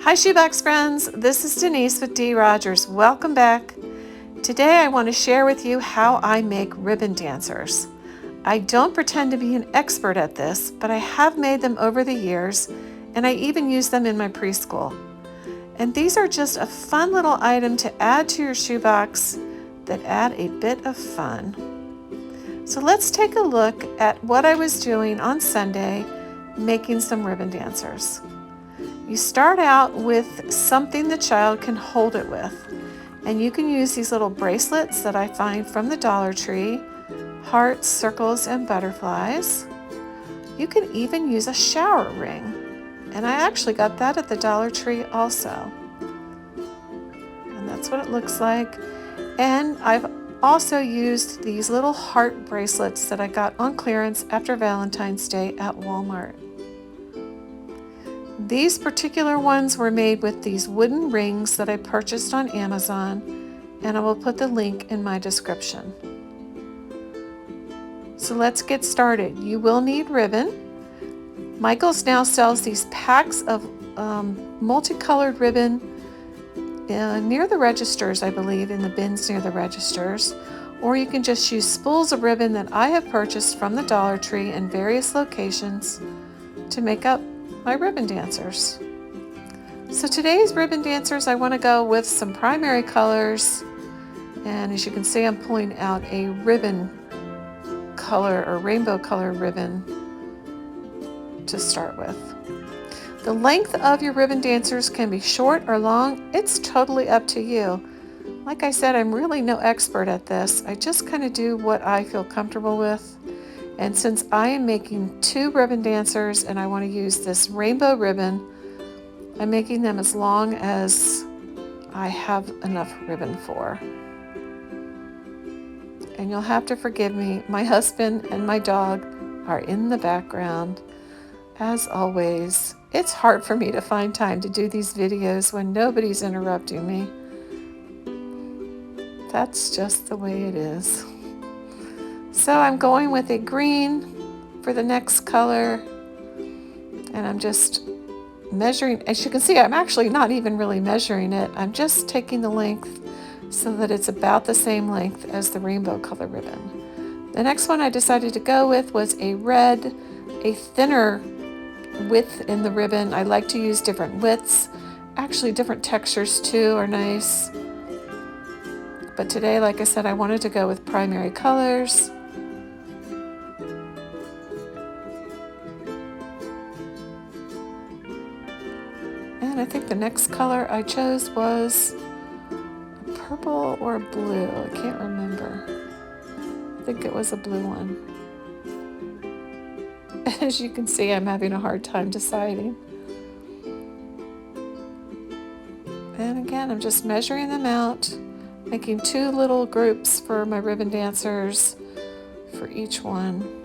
Hi shoebox friends, this is Denise with D. Rogers. Welcome back. Today I want to share with you how I make ribbon dancers. I don't pretend to be an expert at this, but I have made them over the years, and I even use them in my preschool. And these are just a fun little item to add to your shoebox that add a bit of fun. So let's take a look at what I was doing on Sunday, making some ribbon dancers. You start out with something the child can hold it with, and you can use these little bracelets that I find from the Dollar Tree, hearts, circles, and butterflies. You can even use a shower ring, and I actually got that at the Dollar Tree also. And that's what it looks like. And I've also used these little heart bracelets that I got on clearance after Valentine's Day at Walmart. These particular ones were made with these wooden rings that I purchased on Amazon, and I will put the link in my description. So let's get started. You will need ribbon. Michaels now sells these packs of multicolored ribbon near the registers, I believe, in the bins near the registers, or you can just use spools of ribbon that I have purchased from the Dollar Tree in various locations to make up my ribbon dancers. So today's ribbon dancers, I want to go with some primary colors, and as you can see, I'm pulling out a ribbon color or rainbow color ribbon to start with. The length of your ribbon dancers can be short or long. It's totally up to you. Like I said, I'm really no expert at this. I just kind of do what I feel comfortable with. And since I am making 2 ribbon dancers and I want to use this rainbow ribbon, I'm making them as long as I have enough ribbon for. And you'll have to forgive me, my husband and my dog are in the background. As always, it's hard for me to find time to do these videos when nobody's interrupting me. That's just the way it is. So I'm going with a green for the next color, and I'm just measuring. As you can see, I'm actually not even really measuring it. I'm just taking the length so that it's about the same length as the rainbow color ribbon. The next one I decided to go with was a red, a thinner width in the ribbon. I like to use different widths. Actually, different textures too are nice. But today, like I said, I wanted to go with primary colors. And I think the next color I chose was a purple or a blue. I can't remember. I think it was a blue one. As you can see, I'm having a hard time deciding. And again, I'm just measuring them out, making 2 little groups for my ribbon dancers for each one.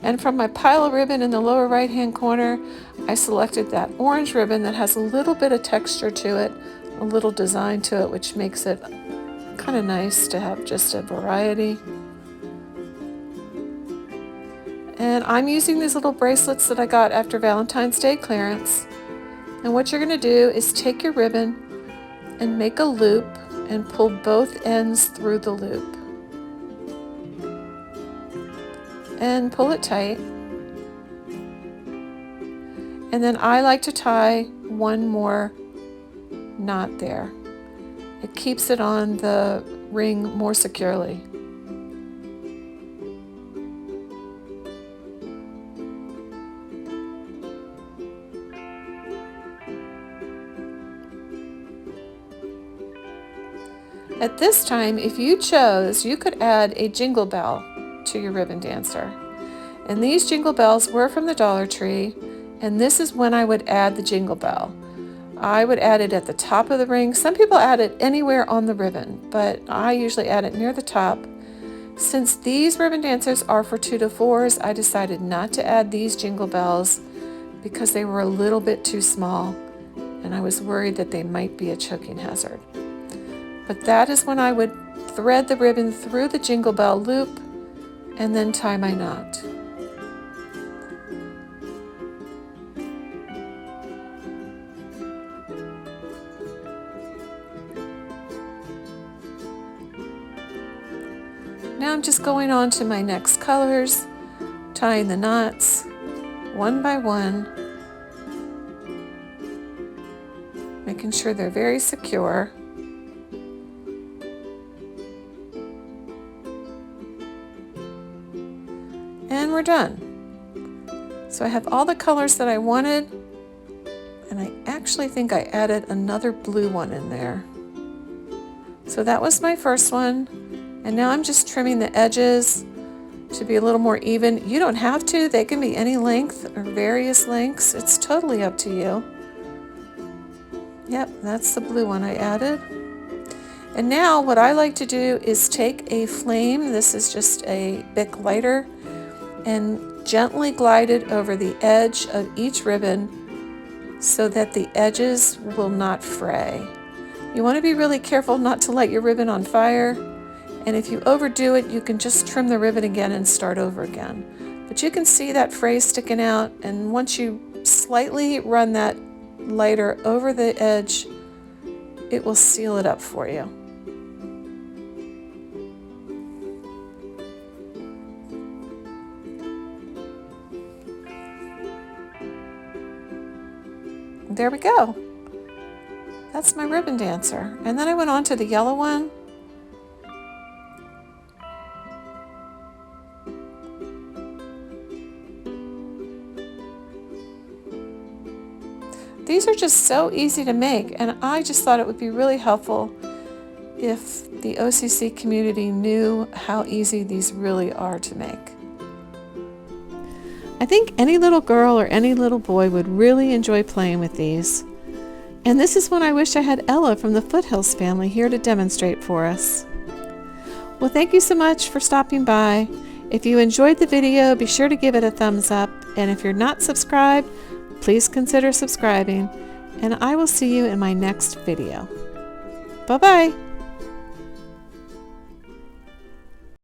And from my pile of ribbon in the lower right hand corner, I selected that orange ribbon that has a little bit of texture to it, a little design to it, which makes it kind of nice to have just a variety. And I'm using these little bracelets that I got after Valentine's Day clearance. And what you're going to do is take your ribbon and make a loop and pull both ends through the loop. And pull it tight. And then I like to tie one more knot there. It keeps it on the ring more securely. At this time, if you chose, you could add a jingle bell to your ribbon dancer. And these jingle bells were from the Dollar Tree, and this is when I would add the jingle bell. I would add it at the top of the ring. Some people add it anywhere on the ribbon, but I usually add it near the top. Since these ribbon dancers are for 2 to 4s, I decided not to add these jingle bells because they were a little bit too small, and I was worried that they might be a choking hazard. But that is when I would thread the ribbon through the jingle bell loop and then tie my knot. Now I'm just going on to my next colors, tying the knots one by one, making sure they're very secure. And we're done. So I have all the colors that I wanted, and I actually think I added another blue one in there. So that was my first one, and now I'm just trimming the edges to be a little more even. You don't have to, they can be any length or various lengths. It's totally up to you. Yep, that's the blue one I added. And now what I like to do is take a flame, this is just a Bic lighter, and gently glide it over the edge of each ribbon so that the edges will not fray. You want to be really careful not to light your ribbon on fire, and if you overdo it, you can just trim the ribbon again and start over again. But you can see that fray sticking out, and once you slightly run that lighter over the edge, it will seal it up for you. There we go. That's my ribbon dancer. And then I went on to the yellow one. These are just so easy to make, and I just thought it would be really helpful if the OCC community knew how easy these really are to make. I think any little girl or any little boy would really enjoy playing with these. And this is when I wish I had Ella from the Foothills family here to demonstrate for us. Well, thank you so much for stopping by. If you enjoyed the video, be sure to give it a thumbs up. And if you're not subscribed, please consider subscribing. And I will see you in my next video. Bye-bye.